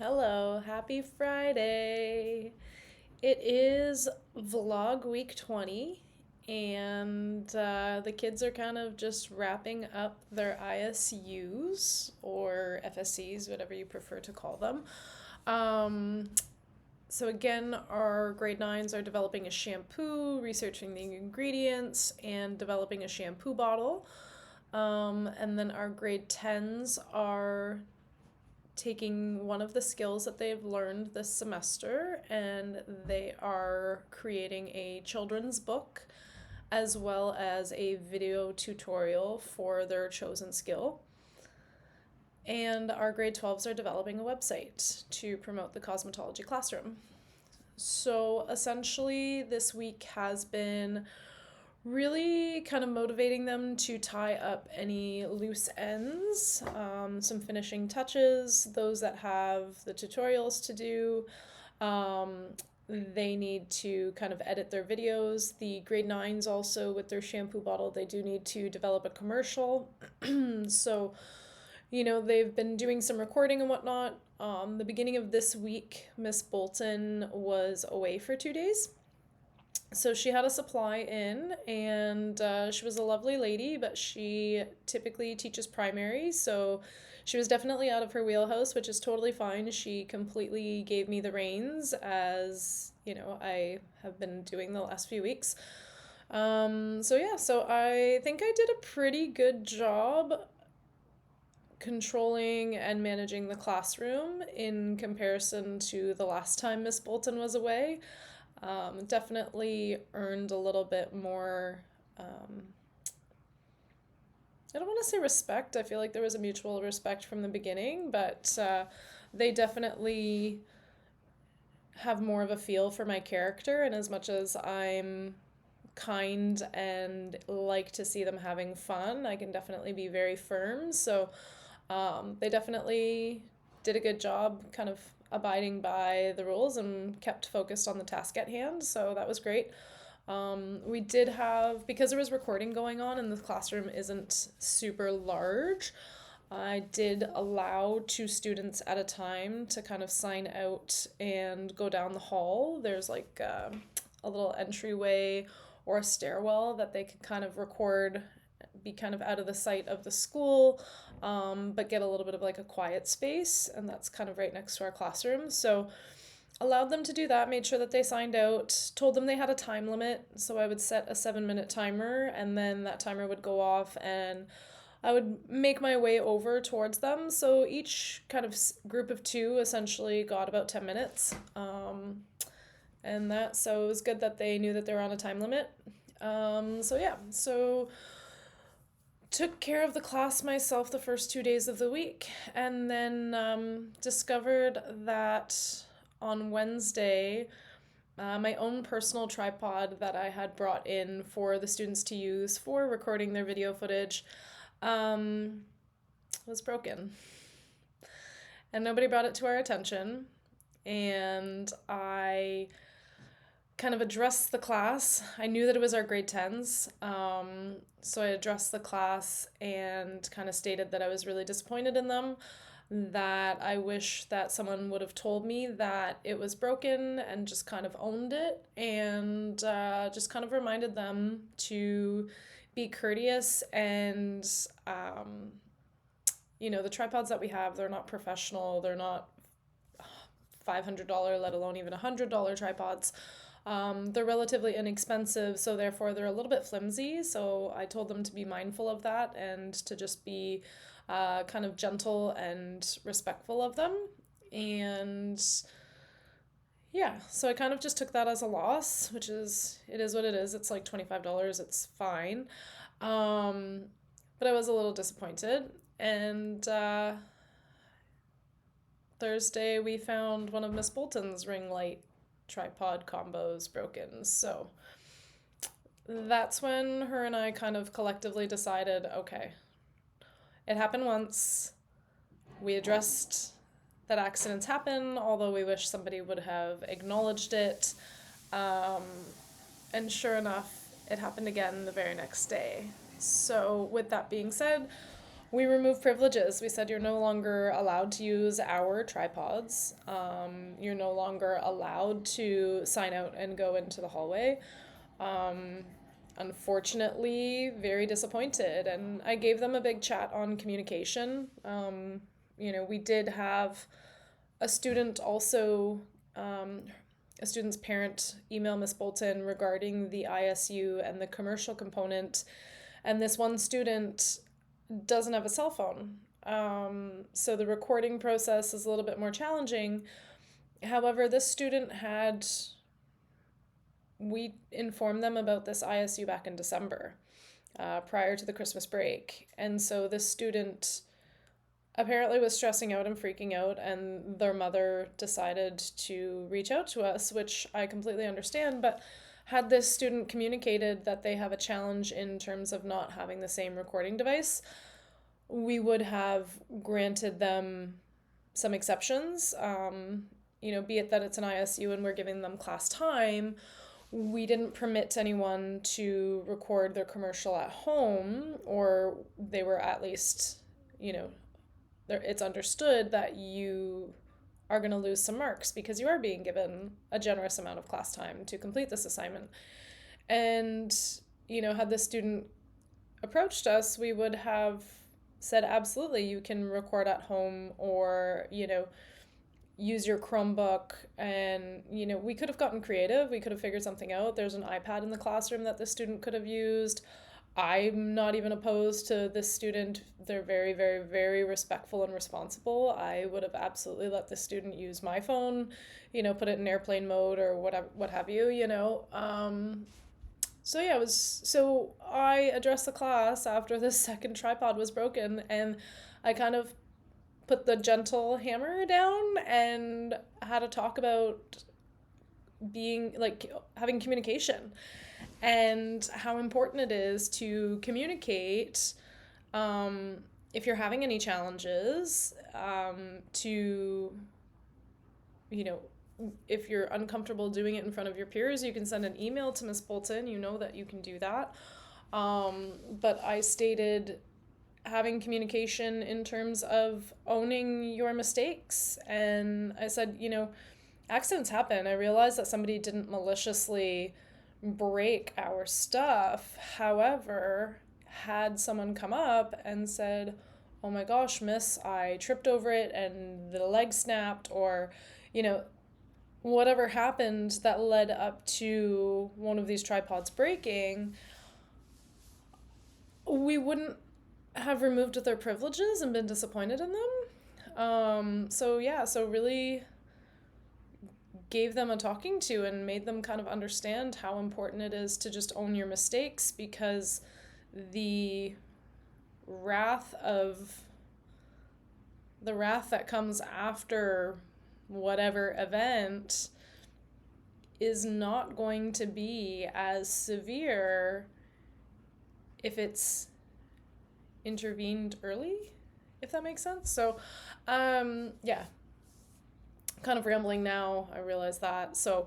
Hello, happy Friday. It is vlog week 20, and the kids are kind of just wrapping up their ISUs or FSCs, whatever you prefer to call them. Um, so, again, our grade 9s are developing a shampoo, researching the ingredients, and developing a shampoo bottle. And then our grade 10s are taking one of the skills that they've learned this semester and they are creating a children's book as well as a video tutorial for their chosen skill. And our grade 12s are developing a website to promote the cosmetology classroom. So essentially, this week has been really kind of motivating them to tie up any loose ends, some finishing touches, those that have the tutorials to do. They need to kind of edit their videos. The grade 9s also, with their shampoo bottle, they do need to develop a commercial. So, they've been doing some recording and whatnot. The beginning of this week, Miss Bolton was away for 2 days. So she had a supply in, and she was a lovely lady, but she typically teaches primary, so she was definitely out of her wheelhouse, which is totally fine. She completely gave me the reins, as I have been doing the last few weeks. So I think I did a pretty good job controlling and managing the classroom in comparison to the last time Miss Bolton was away. Definitely earned a little bit more. I don't want to say respect. I feel like there was a mutual respect from the beginning, but they definitely have more of a feel for my character. And as much as I'm kind and like to see them having fun, I can definitely be very firm. So they definitely did a good job kind of abiding by the rules and kept focused on the task at hand. So that was great. We did have, because there was recording going on and the classroom isn't super large, I did allow 2 students at a time to kind of sign out and go down the hall. There's like a little entryway or a stairwell that they could kind of record, be kind of out of the sight of the school, but get a little bit of like a quiet space, and that's kind of right next to our classroom. So allowed them to do that, made sure that they signed out, told them they had a time limit, so I would set a 7-minute timer, and then that timer would go off, and I would make my way over towards them. So each kind of group of 2 essentially got about 10 minutes. So it was good that they knew that they were on a time limit. So took care of the class myself the first 2 days of the week, and then discovered that on Wednesday, my own personal tripod that I had brought in for the students to use for recording their video footage was broken. And nobody brought it to our attention. And I kind of addressed the class. I knew that it was our grade 10s. So I addressed the class and kind of stated that I was really disappointed in them, that I wish that someone would have told me that it was broken and just kind of owned it, and just kind of reminded them to be courteous. And the tripods that we have, they're not professional, they're not $500, let alone even $100 tripods. They're relatively inexpensive, so therefore they're a little bit flimsy. So I told them to be mindful of that and to just be kind of gentle and respectful of them. And yeah, so I kind of just took that as a loss, it is what it is. It's like $25, it's fine. But I was a little disappointed. And Thursday we found one of Miss Bolton's ring light tripod combos broken. So that's when her and I kind of collectively decided, okay, it happened once. We addressed that accidents happen, although we wish somebody would have acknowledged it. And sure enough, it happened again the very next day. So with that being said, We removed privileges. We said you're no longer allowed to use our tripods. You're no longer allowed to sign out and go into the hallway. Um, Unfortunately, very disappointed. And I gave them a big chat on communication. We did have a student also, a student's parent email Miss Bolton regarding the ISU and the commercial component. And this one student doesn't have a cell phone. So the recording process is a little bit more challenging. However, this student we informed them about this ISU back in December, prior to the Christmas break. And so this student apparently was stressing out and freaking out, and their mother decided to reach out to us, which I completely understand. But had this student communicated that they have a challenge in terms of not having the same recording device, we would have granted them some exceptions. Be it that it's an ISU and we're giving them class time, we didn't permit anyone to record their commercial at home, or they were at least, it's understood that you are going to lose some marks because you are being given a generous amount of class time to complete this assignment. And, had the student approached us, we would have said, absolutely, you can record at home, or, use your Chromebook. And, we could have gotten creative. We could have figured something out. There's an iPad in the classroom that the student could have used. I'm not even opposed to this student. They're very, very, very respectful and responsible. I would have absolutely let the student use my phone, put it in airplane mode or whatever, what have you, So I addressed the class after the second tripod was broken, and I kind of put the gentle hammer down and had a talk about having communication and how important it is to communicate, if you're having any challenges, to, if you're uncomfortable doing it in front of your peers, you can send an email to Miss Bolton. You know that you can do that. But I stated having communication in terms of owning your mistakes. And I said, accidents happen. I realized that somebody didn't maliciously break our stuff. However, had someone come up and said, oh my gosh, miss, I tripped over it and the leg snapped, or, whatever happened that led up to one of these tripods breaking, we wouldn't have removed their privileges and been disappointed in them. So really gave them a talking to and made them kind of understand how important it is to just own your mistakes, because the wrath that comes after whatever event is not going to be as severe if it's intervened early, if that makes sense. So, kind of rambling now, I realize that. So,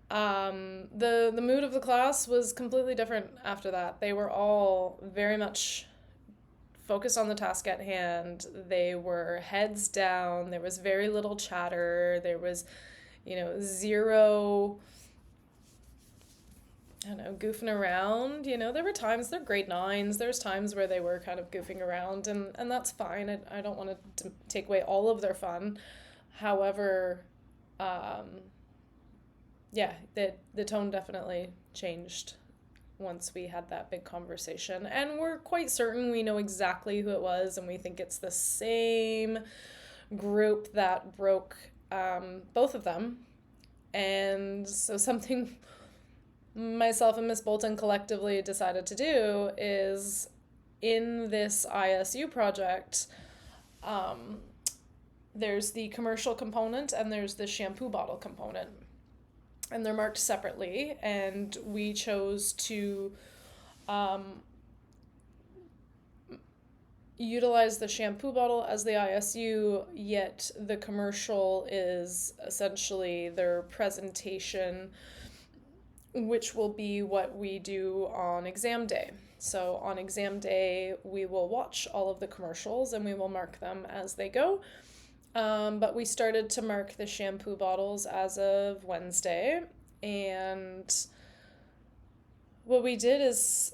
the mood of the class was completely different after that. They were all very much focused on the task at hand. They were heads down. There was very little chatter. There was, zero, I don't know, goofing around. There were times, they're grade 9s, there's times where they were kind of goofing around, and that's fine. I don't want to take away all of their fun. However, the tone definitely changed once we had that big conversation. And we're quite certain we know exactly who it was, and we think it's the same group that broke both of them. And so something myself and Miss Bolton collectively decided to do is, in this ISU project, there's the commercial component and there's the shampoo bottle component. And they're marked separately, and we chose to utilize the shampoo bottle as the ISU, yet the commercial is essentially their presentation, which will be what we do on exam day. So on exam day, we will watch all of the commercials and we will mark them as they go. But we started to mark the shampoo bottles as of Wednesday. And what we did is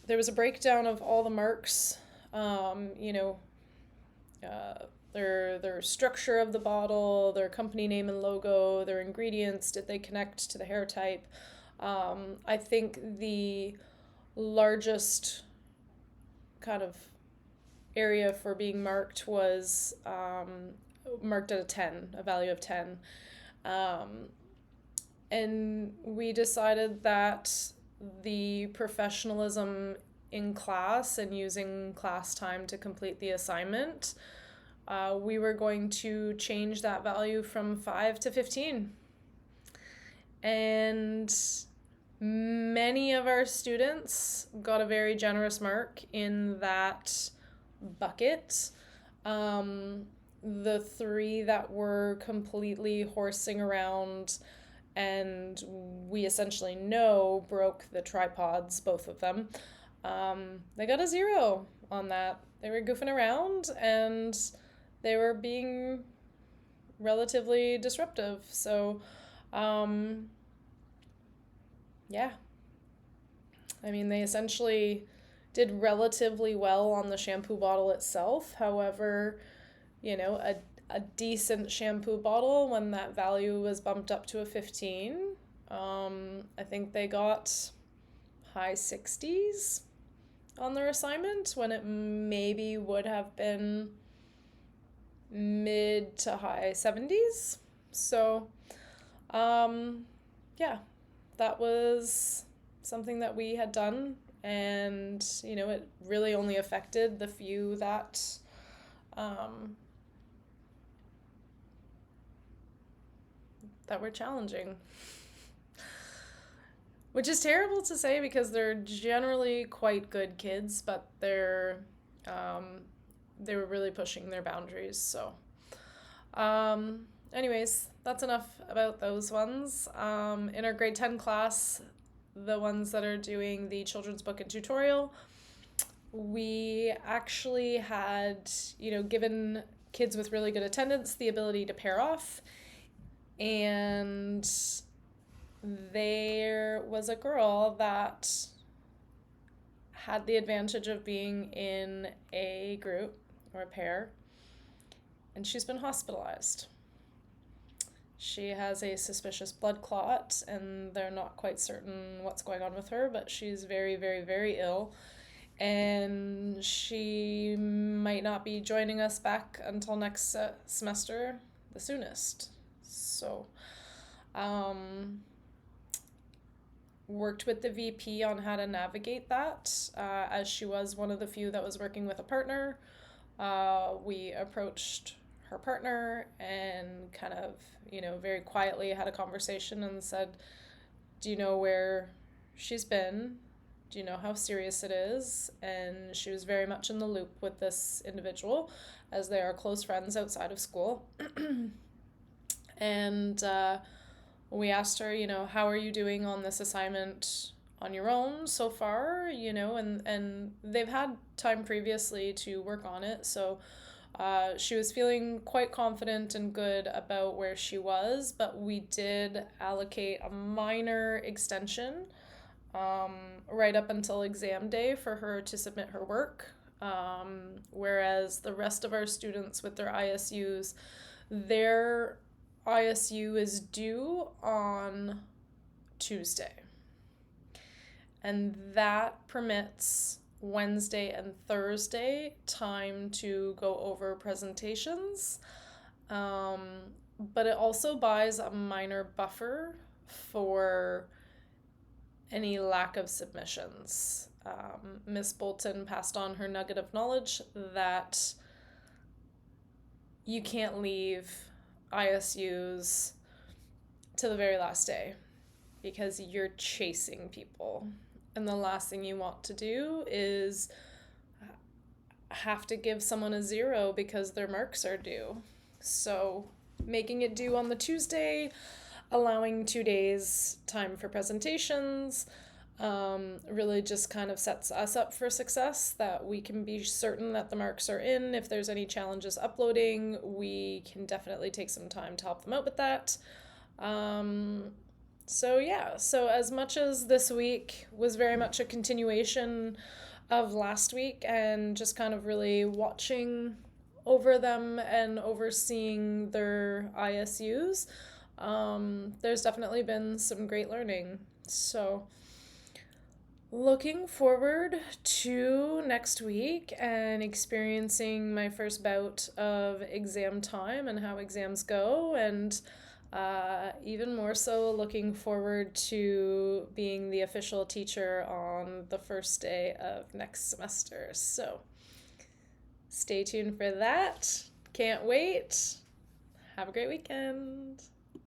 there was a breakdown of all the marks, you know, their structure of the bottle, their company name and logo, their ingredients, did they connect to the hair type? I think the largest kind of area for being marked was marked at a 10, a value of 10. And we decided that the professionalism in class and using class time to complete the assignment, we were going to change that value from 5 to 15. And many of our students got a very generous mark in that bucket. The 3 that were completely horsing around and we essentially know broke the tripods, both of them, they got a 0 on that. They were goofing around and they were being relatively disruptive. So, yeah. I mean, they essentially did relatively well on the shampoo bottle itself. However, you know, a decent shampoo bottle, when that value was bumped up to a 15, I think they got high 60s on their assignment when it maybe would have been mid to high 70s. So, yeah, that was something that we had done, and you know, it really only affected the few that that were challenging, which is terrible to say because they're generally quite good kids, but they were really pushing their boundaries. So anyways, that's enough about those ones. In our grade 10 class, the ones that are doing the children's book and tutorial, we actually had, you know, given kids with really good attendance the ability to pair off. And there was a girl that had the advantage of being in a group or a pair, and she's been hospitalized. She has a suspicious blood clot, and they're not quite certain what's going on with her, but she's very, very, very ill. And she might not be joining us back until next semester, the soonest. So, worked with the VP on how to navigate that, as she was one of the few that was working with a partner. We approached her partner and kind of, you know, very quietly had a conversation and said, do you know where she's been? Do you know how serious it is? And she was very much in the loop with this individual, as they are close friends outside of school. And we asked her, you know, how are you doing on this assignment on your own so far? You know, and they've had time previously to work on it. So she was feeling quite confident and good about where she was, but we did allocate a minor extension right up until exam day for her to submit her work. Whereas the rest of our students with their ISUs, their ISU is due on Tuesday. And that permits Wednesday and Thursday time to go over presentations. But it also buys a minor buffer for any lack of submissions. Miss Bolton passed on her nugget of knowledge that you can't leave ISUs to the very last day because you're chasing people. And the last thing you want to do is have to give someone a 0 because their marks are due. So making it due on the Tuesday, allowing 2 days time for presentations, really just kind of sets us up for success, that we can be certain that the marks are in. If there's any challenges uploading, we can definitely take some time to help them out with that. So yeah, so as much as this week was very much a continuation of last week and just kind of really watching over them and overseeing their ISUs, there's definitely been some great learning. So looking forward to next week and experiencing my first bout of exam time and how exams go, and even more so looking forward to being the official teacher on the first day of next semester. So stay tuned for that. Can't wait. Have a great weekend.